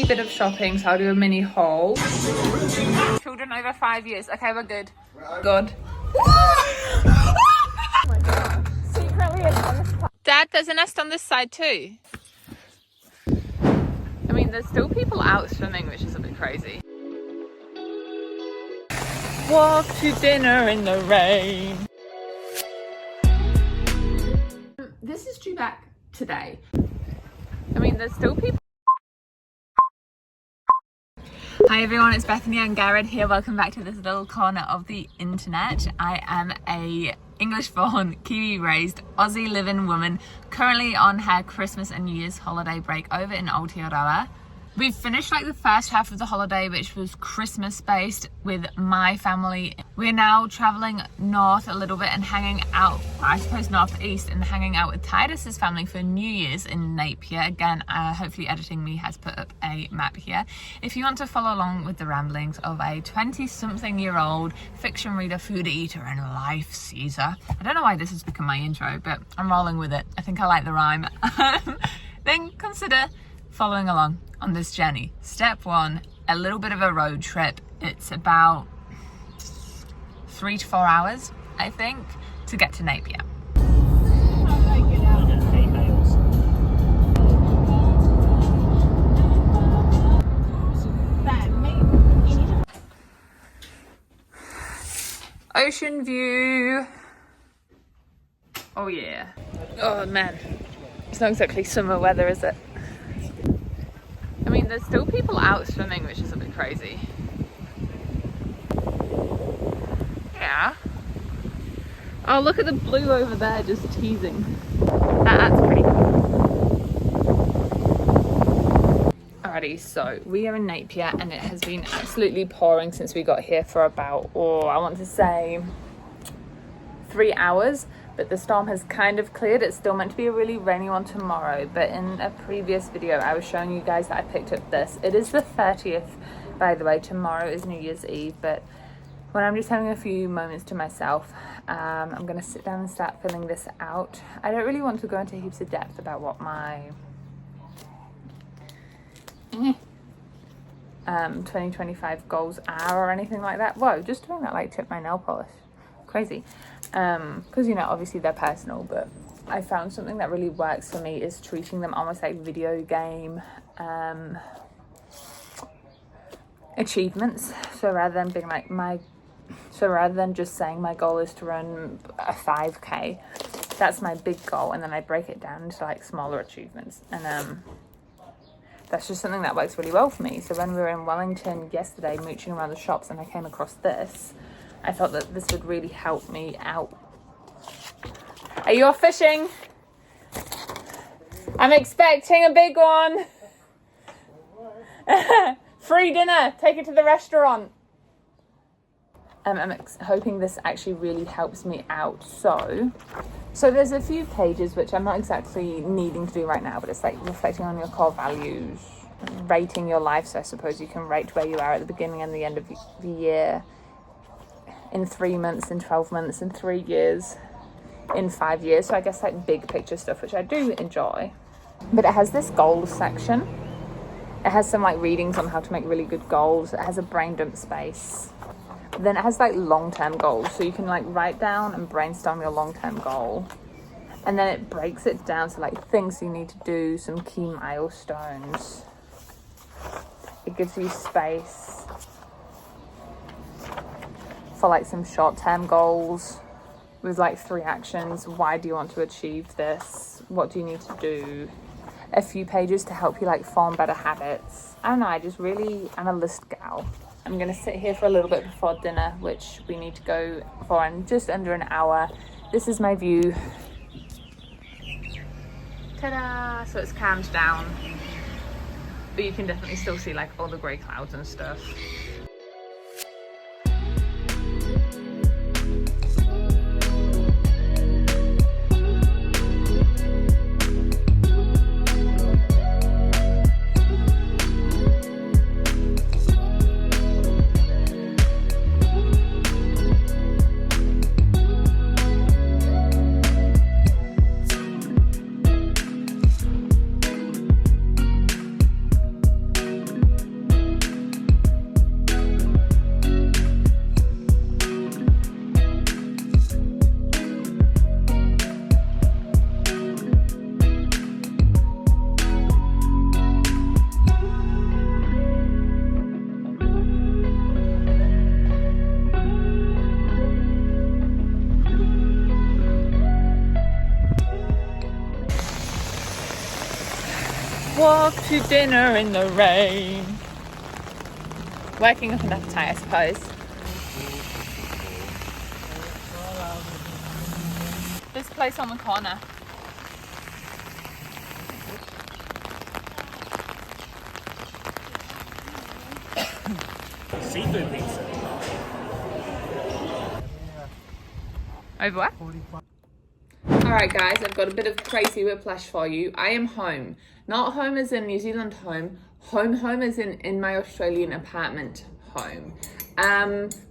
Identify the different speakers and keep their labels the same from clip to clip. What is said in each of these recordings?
Speaker 1: bit of shopping, so I'll do a mini haul. Children over 5 years. Okay, we're good. Good. Oh my God. Secretly a nest. Dad, there's a nest on this side too. I mean, there's still people out swimming, which is a bit crazy. Walk to dinner in the rain. This is due back today. I mean, there's still people. Hi everyone, it's Bethany and Garrett here. Welcome back to this little corner of the internet. I am a English-born, Kiwi-raised, Aussie living woman currently on her Christmas and New Year's holiday break over in Aotearoa. We've finished like the first half of the holiday, which was Christmas based with my family. We're now traveling north a little bit and hanging out, I suppose northeast, and hanging out with Titus's family for New Year's in Napier. Again, hopefully editing me has put up a map here. If you want to follow along with the ramblings of a 20-something-year-old fiction reader, food eater, and life Caesar. I don't know why this has become my intro, but I'm rolling with it. I think I like the rhyme. Then consider following along on this journey. Step 1, a little bit of a road trip. It's about 3 to 4 hours, I think, to get to Napier. Ocean view. Oh yeah. Oh man, it's not exactly summer weather, is it? I mean, there's still people out swimming, which is a bit crazy. Yeah. Oh, look at the blue over there, just teasing. That's pretty cool. Alrighty, so we are in Napier and it has been absolutely pouring since we got here for about, I want to say 3 hours. But the storm has kind of cleared. It's still meant to be a really rainy one tomorrow, but in a previous video I was showing you guys that I picked up this. It is the 30th, by the way. Tomorrow is New Year's Eve, but when I'm just having a few moments to myself, I'm going to sit down and start filling this out. I don't really want to go into heaps of depth about what my 2025 goals are or anything like that. Whoa, just doing that like tip my nail polish. Crazy. Because, you know, obviously they're personal, but I found something that really works for me is treating them almost like video game achievements. So rather than being like rather than just saying my goal is to run a 5k, that's my big goal, and then I break it down into like smaller achievements, and that's just something that works really well for me. So when we were in Wellington yesterday mooching around the shops and I came across this, I thought that this would really help me out. Are you off fishing? I'm expecting a big one. Free dinner. Take it to the restaurant. I'm hoping this actually really helps me out. So there's a few pages which I'm not exactly needing to do right now, but it's like reflecting on your core values, rating your life. So I suppose you can rate where you are at the beginning and the end of the year, in 3 months, in 12 months, in 3 years, in 5 years. So I guess like big picture stuff, which I do enjoy. But it has this goals section. It has some like readings on how to make really good goals. It has a brain dump space. Then it has like long-term goals. So you can like write down and brainstorm your long-term goal. And then it breaks it down to like things you need to do, some key milestones. It gives you space for like some short-term goals with like 3 actions. Why do you want to achieve this? What do you need to do? A few pages to help you like form better habits. I don't know, I'm a list gal. I'm gonna sit here for a little bit before dinner, which we need to go for in just under an hour. This is my view. Ta-da! So it's calmed down, but you can definitely still see like all the grey clouds and stuff. walk to dinner in the rain. Working up an appetite, I suppose. This place on the corner.
Speaker 2: Seafood pizza.
Speaker 1: Over where? Alright guys, I've got a bit of crazy whiplash for you. I am home. Not home as in New Zealand home. Home as in my Australian apartment home.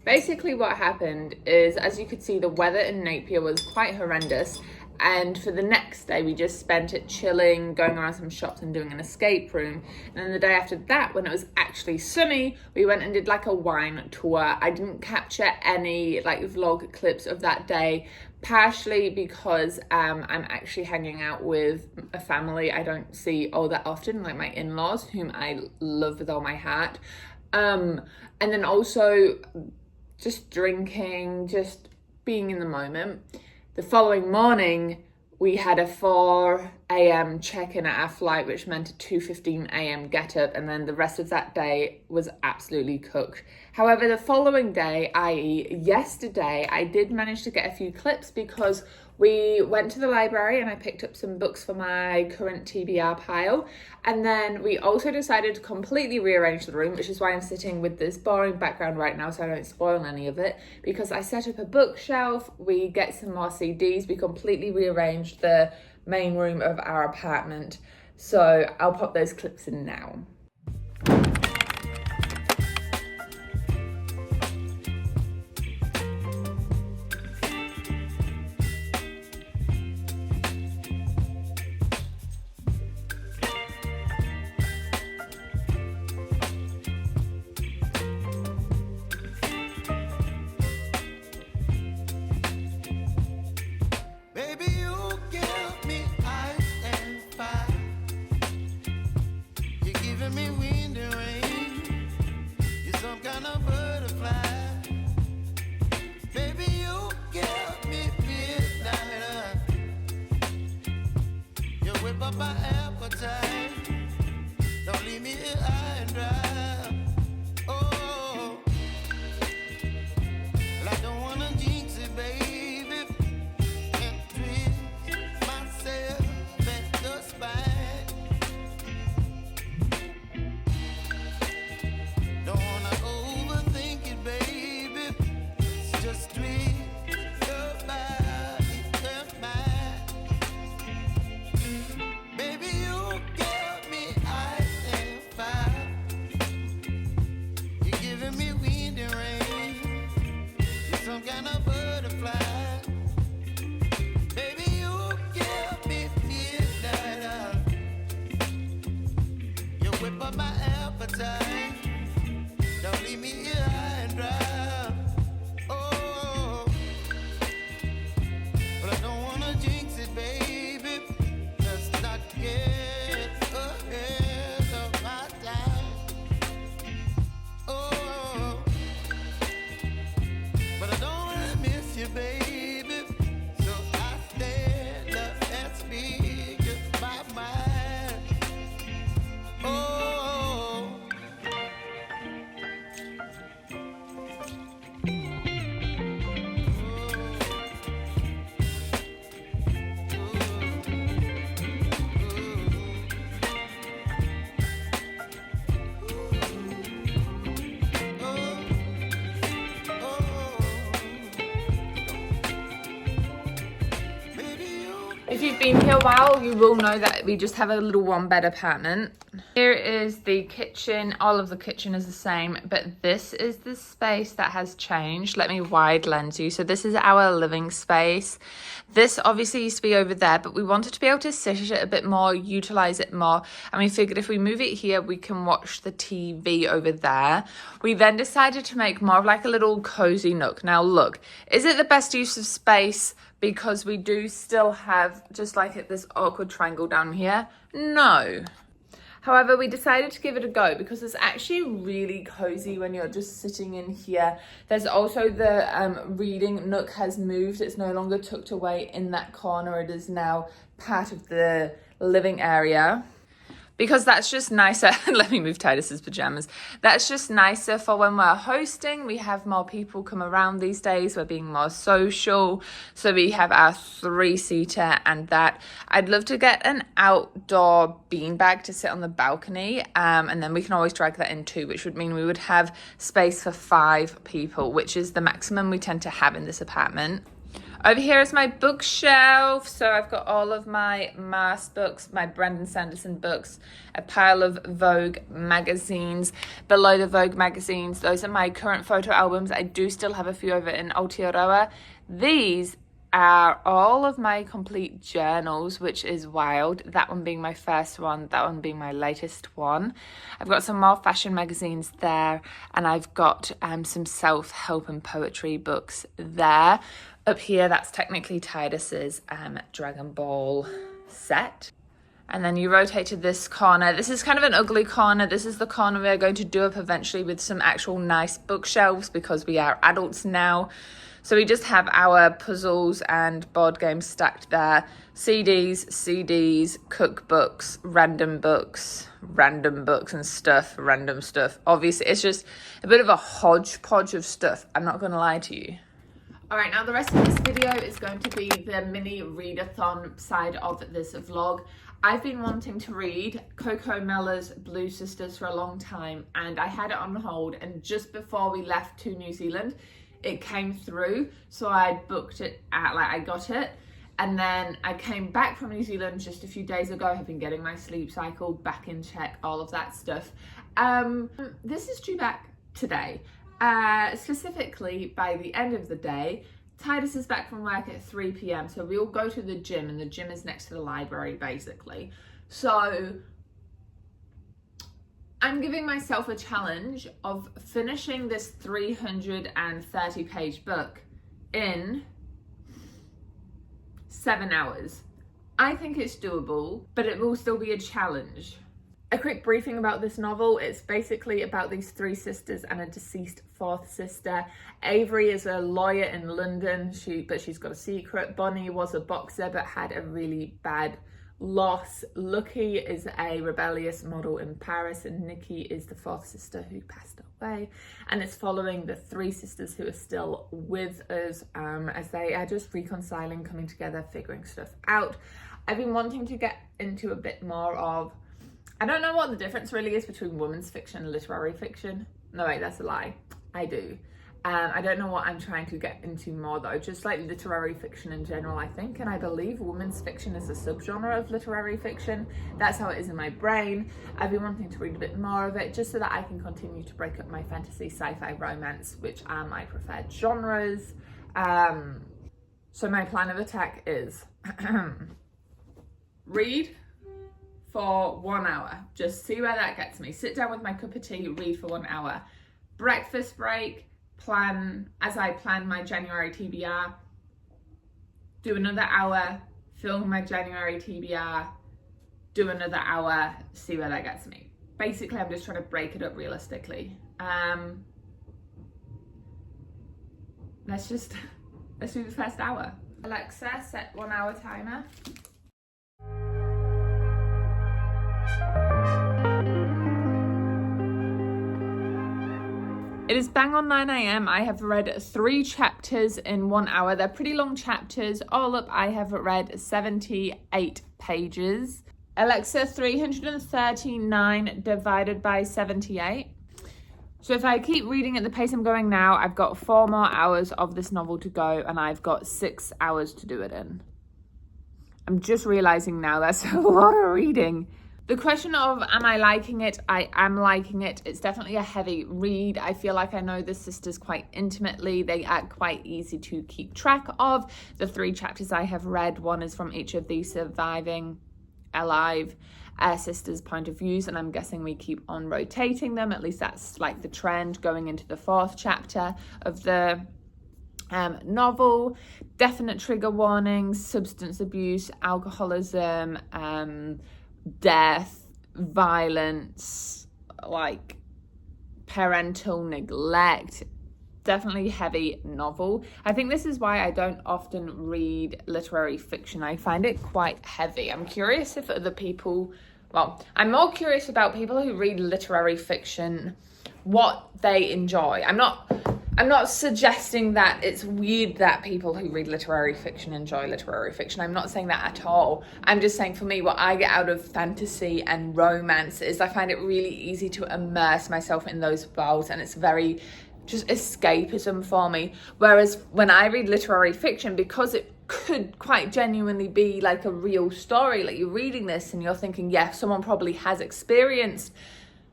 Speaker 1: Basically what happened is, as you could see, the weather in Napier was quite horrendous. And for the next day, we just spent it chilling, going around some shops and doing an escape room. And then the day after that, when it was actually sunny, we went and did like a wine tour. I didn't capture any like vlog clips of that day, partially because I'm actually hanging out with a family I don't see all that often, like my in-laws, whom I love with all my heart. And then also just drinking, just being in the moment. The following morning, we had a 4 a.m. check-in at our flight, which meant a 2:15 a.m. get-up, and then the rest of that day was absolutely cooked. However, the following day, i.e. yesterday, I did manage to get a few clips because we went to the library and I picked up some books for my current TBR pile. And then we also decided to completely rearrange the room, which is why I'm sitting with this boring background right now so I don't spoil any of it. Because I set up a bookshelf, we get some more CDs, we completely rearranged the main room of our apartment. So I'll pop those clips in now. If you've been here a while, you will know that we just have a little one-bed apartment. Here is the kitchen. All of the kitchen is the same, but this is the space that has changed. Let me wide lens you. So this is our living space. This obviously used to be over there, but we wanted to be able to sit it a bit more, utilize it more. And we figured if we move it here, we can watch the TV over there. We then decided to make more of like a little cozy nook. Now look, is it the best use of space? Because we do still have just like this awkward triangle down here? No. However, we decided to give it a go because it's actually really cozy when you're just sitting in here. There's also the reading nook has moved. It's no longer tucked away in that corner. It is now part of the living area. because that's just nicer. Let me move Titus's pajamas. That's just nicer for when we're hosting. We have more people come around these days. We're being more social. So we have our 3-seater and that. I'd love to get an outdoor beanbag to sit on the balcony. And then we can always drag that in too, which would mean we would have space for 5 people, which is the maximum we tend to have in this apartment. Over here is my bookshelf. So I've got all of my Mars books, my Brandon Sanderson books, a pile of Vogue magazines. Below the Vogue magazines, those are my current photo albums. I do still have a few over in Aotearoa. These are all of my complete journals, which is wild. That one being my first one, that one being my latest one. I've got some more fashion magazines there, and I've got some self-help and poetry books there. Up here, that's technically Titus's Dragon Ball set. And then you rotate to this corner. This is kind of an ugly corner. This is the corner we're going to do up eventually with some actual nice bookshelves because we are adults now. So we just have our puzzles and board games stacked there. CDs, cookbooks, random books and stuff, random stuff. Obviously, it's just a bit of a hodgepodge of stuff. I'm not going to lie to you. All right, now the rest of this video is going to be the mini readathon side of this vlog. I've been wanting to read Coco Mellors' Blue Sisters for a long time, and I had it on hold, and just before we left to New Zealand, it came through, so I booked it I got it, and then I came back from New Zealand just a few days ago. I've been getting my sleep cycle back in check, all of that stuff. This is due back today. Specifically, by the end of the day, Titus is back from work at 3 p.m. So we all go to the gym, and the gym is next to the library, basically. So I'm giving myself a challenge of finishing this 330-page book in 7 hours. I think it's doable, but it will still be a challenge. A quick briefing about this novel. It's basically about these 3 sisters and a deceased 4th sister. Avery is a lawyer in London, but she's got a secret. Bonnie was a boxer but had a really bad loss. Lucky is a rebellious model in Paris, and Nikki is the 4th sister who passed away. And it's following the 3 sisters who are still with us as they are just reconciling, coming together, figuring stuff out. I've been wanting to get into a bit more of, I don't know what the difference really is between women's fiction and literary fiction. No, wait, that's a lie. I do. I don't know what I'm trying to get into more though, just like literary fiction in general, I think. And I believe women's fiction is a subgenre of literary fiction. That's how it is in my brain. I've been wanting to read a bit more of it just so that I can continue to break up my fantasy, sci-fi, romance, which are my preferred genres. So my plan of attack is read for 1 hour. Just see where that gets me. Sit down with my cup of tea, read for 1 hour. Breakfast break, plan my January TBR. Do another hour, film my January TBR. Do another hour, see where that gets me. Basically, I'm just trying to break it up realistically. Let's do the first hour. Alexa, set 1 hour timer. It is bang on 9 a.m. I have read 3 chapters in 1 hour. They're pretty long chapters. All up, I have read 78 pages. Alexa, 339 divided by 78. So if I keep reading at the pace I'm going now, I've got 4 more hours of this novel to go, and I've got 6 hours to do it in. I'm just realizing now that's a lot of reading. The question of, am I liking it? I am liking it. It's definitely a heavy read. I feel like I know the sisters quite intimately. They are quite easy to keep track of. The 3 chapters I have read, one is from each of the surviving, alive sisters' point of views, and I'm guessing we keep on rotating them. At least that's like the trend going into the 4th chapter of the novel. Definite trigger warnings, substance abuse, alcoholism, death, violence, like parental neglect. Definitely heavy novel. I think this is why I don't often read literary fiction. I find it quite heavy. I'm curious if other people well, I'm more curious about people who read literary fiction, what they enjoy. I'm not suggesting that it's weird that people who read literary fiction enjoy literary fiction. I'm not saying that at all. I'm just saying, for me, what I get out of fantasy and romance is I find it really easy to immerse myself in those worlds, and it's very just escapism for me. Whereas when I read literary fiction, because it could quite genuinely be like a real story, like you're reading this and you're thinking, yeah, someone probably has experienced,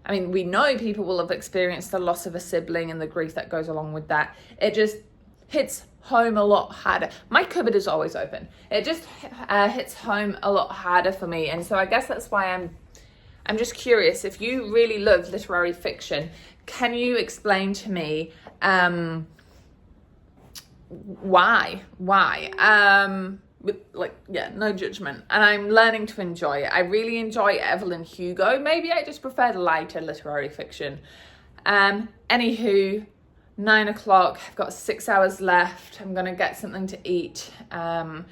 Speaker 1: I mean, we know people will have experienced the loss of a sibling and the grief that goes along with that. It just hits home a lot harder. My cupboard is always open. It just hits home a lot harder for me. And so I guess that's why I'm just curious, if you really love literary fiction, can you explain to me why? With no judgment. And I'm learning to enjoy it. I really enjoy Evelyn Hugo. Maybe I just prefer the lighter literary fiction. Anywho, 9 o'clock, I've got 6 hours left. I'm gonna get something to eat. And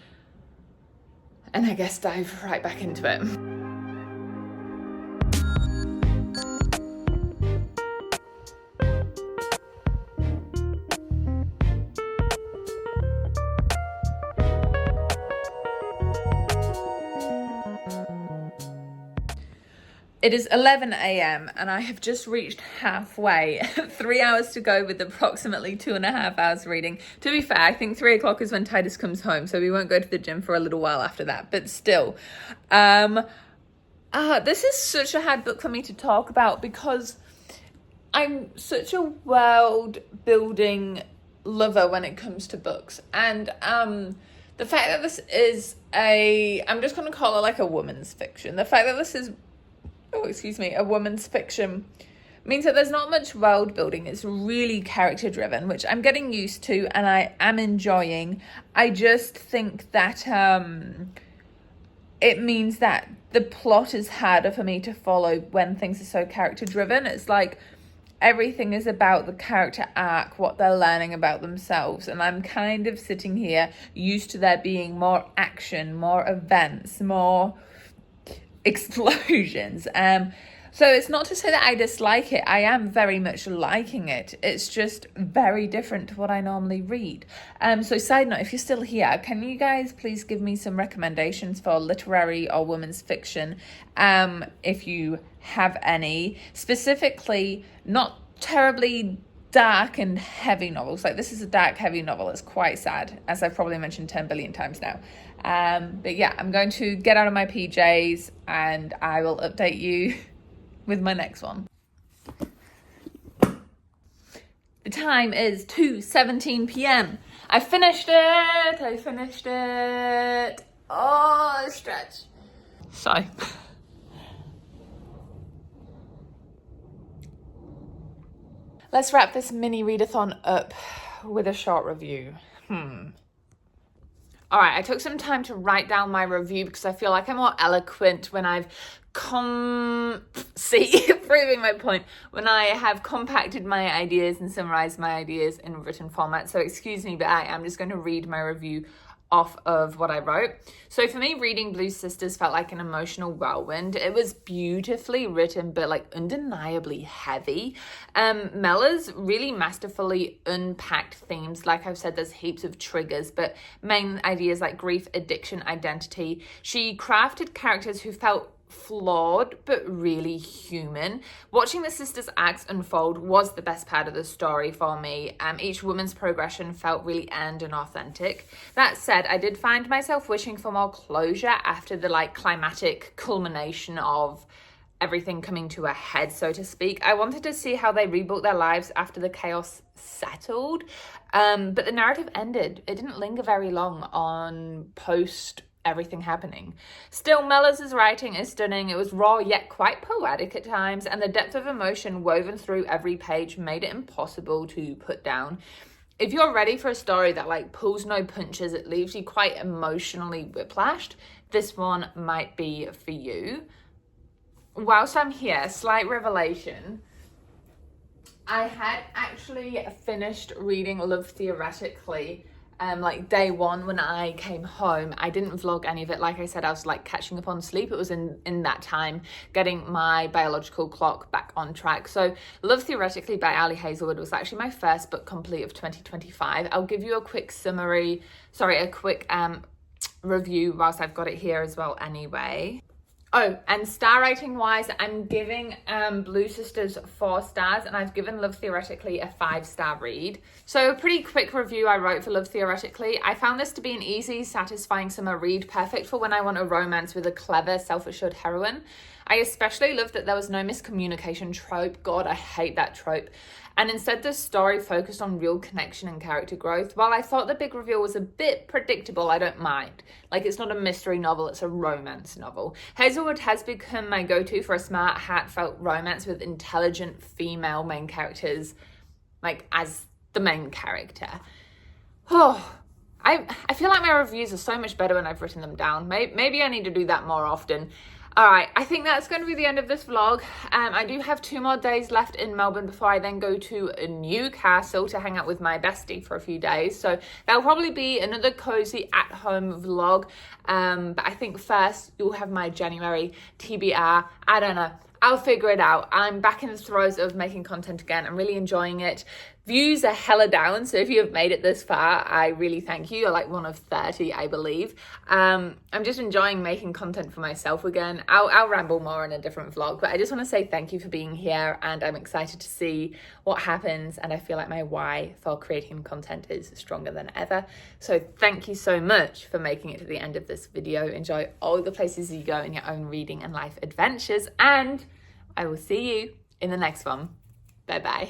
Speaker 1: I guess dive right back into it. It is 11 a.m. and I have just reached halfway. 3 hours to go with approximately 2.5 hours reading. To be fair, I think 3 o'clock is when Titus comes home, so we won't go to the gym for a little while after that. But still, this is such a hard book for me to talk about because I'm such a world-building lover when it comes to books. And the fact that this is I'm just going to call it like a woman's fiction. The fact that this is a woman's fiction means that there's not much world building. It's really character driven, which I'm getting used to and I am enjoying. I just think that it means that the plot is harder for me to follow when things are so character driven. It's like everything is about the character arc, what they're learning about themselves. And I'm kind of sitting here used to there being more action, more events, more explosions. So it's not to say that I dislike it. I am very much liking it. It's just very different to what I normally read. So side note, if you're still here, can you guys please give me some recommendations for literary or women's fiction, if you have any, specifically not terribly dark and heavy novels. Like, this is a dark, heavy novel. It's quite sad, as I've probably mentioned 10 billion times now. But yeah, I'm going to get out of my PJs and I will update you with my next one. The time is 2:17 p.m. I finished it. Oh, stretch. So let's wrap this mini readathon up with a short review. All right, I took some time to write down my review because I feel like I'm more eloquent when I've proving my point, when I have compacted my ideas and summarized my ideas in written format. So excuse me, but I am just going to read my review off of what I wrote. So for me, reading Blue Sisters felt like an emotional whirlwind. It was beautifully written, but like undeniably heavy. Mellors really masterfully unpacked themes. Like I've said, there's heaps of triggers, but main ideas like grief, addiction, identity. She crafted characters who felt flawed but really human. Watching the sisters' acts unfold was the best part of the story for me. Each woman's progression felt really earned and authentic. That said, I did find myself wishing for more closure after the climatic culmination of everything coming to a head, so to speak. I wanted to see how they rebuilt their lives after the chaos settled, but the narrative ended. It didn't linger very long on post everything happening. Still, Mellors' writing is stunning. It was raw yet quite poetic at times, and the depth of emotion woven through every page made it impossible to put down. If you're ready for a story that pulls no punches, it leaves you quite emotionally whiplashed, this one might be for you. Whilst I'm here, slight revelation, I had actually finished reading Love Theoretically like day one when I came home. I didn't vlog any of it. Like I said, I was like catching up on sleep. It was in that time getting my biological clock back on track. So Love Theoretically by Ali Hazelwood was actually my first book complete of 2025. I'll give you a quick review whilst I've got it here as well anyway. Oh, and star rating wise, I'm giving Blue Sisters 4 stars, and I've given Love Theoretically a 5-star read. So a pretty quick review I wrote for Love Theoretically. I found this to be an easy, satisfying summer read, perfect for when I want a romance with a clever, self-assured heroine. I especially loved that there was no miscommunication trope. God, I hate that trope. And instead the story focused on real connection and character growth. While I thought the big reveal was a bit predictable, I don't mind. Like, it's not a mystery novel, it's a romance novel. Hazelwood has become my go-to for a smart, heartfelt romance with intelligent female main characters, like, as the main character. Oh, I feel like my reviews are so much better when I've written them down. Maybe I need to do that more often. All right, I think that's going to be the end of this vlog. I do have 2 more days left in Melbourne before I then go to Newcastle to hang out with my bestie for a few days. So that'll probably be another cozy at-home vlog. But I think first you'll have my January TBR. I don't know. I'll figure it out. I'm back in the throes of making content again. I'm really enjoying it. Views are hella down, so if you have made it this far, I really thank you. You're like one of 30, I believe. I'm just enjoying making content for myself again. I'll ramble more in a different vlog, but I just want to say thank you for being here, and I'm excited to see what happens, and I feel like my why for creating content is stronger than ever. So thank you so much for making it to the end of this video. Enjoy all the places you go in your own reading and life adventures, and I will see you in the next one. Bye-bye.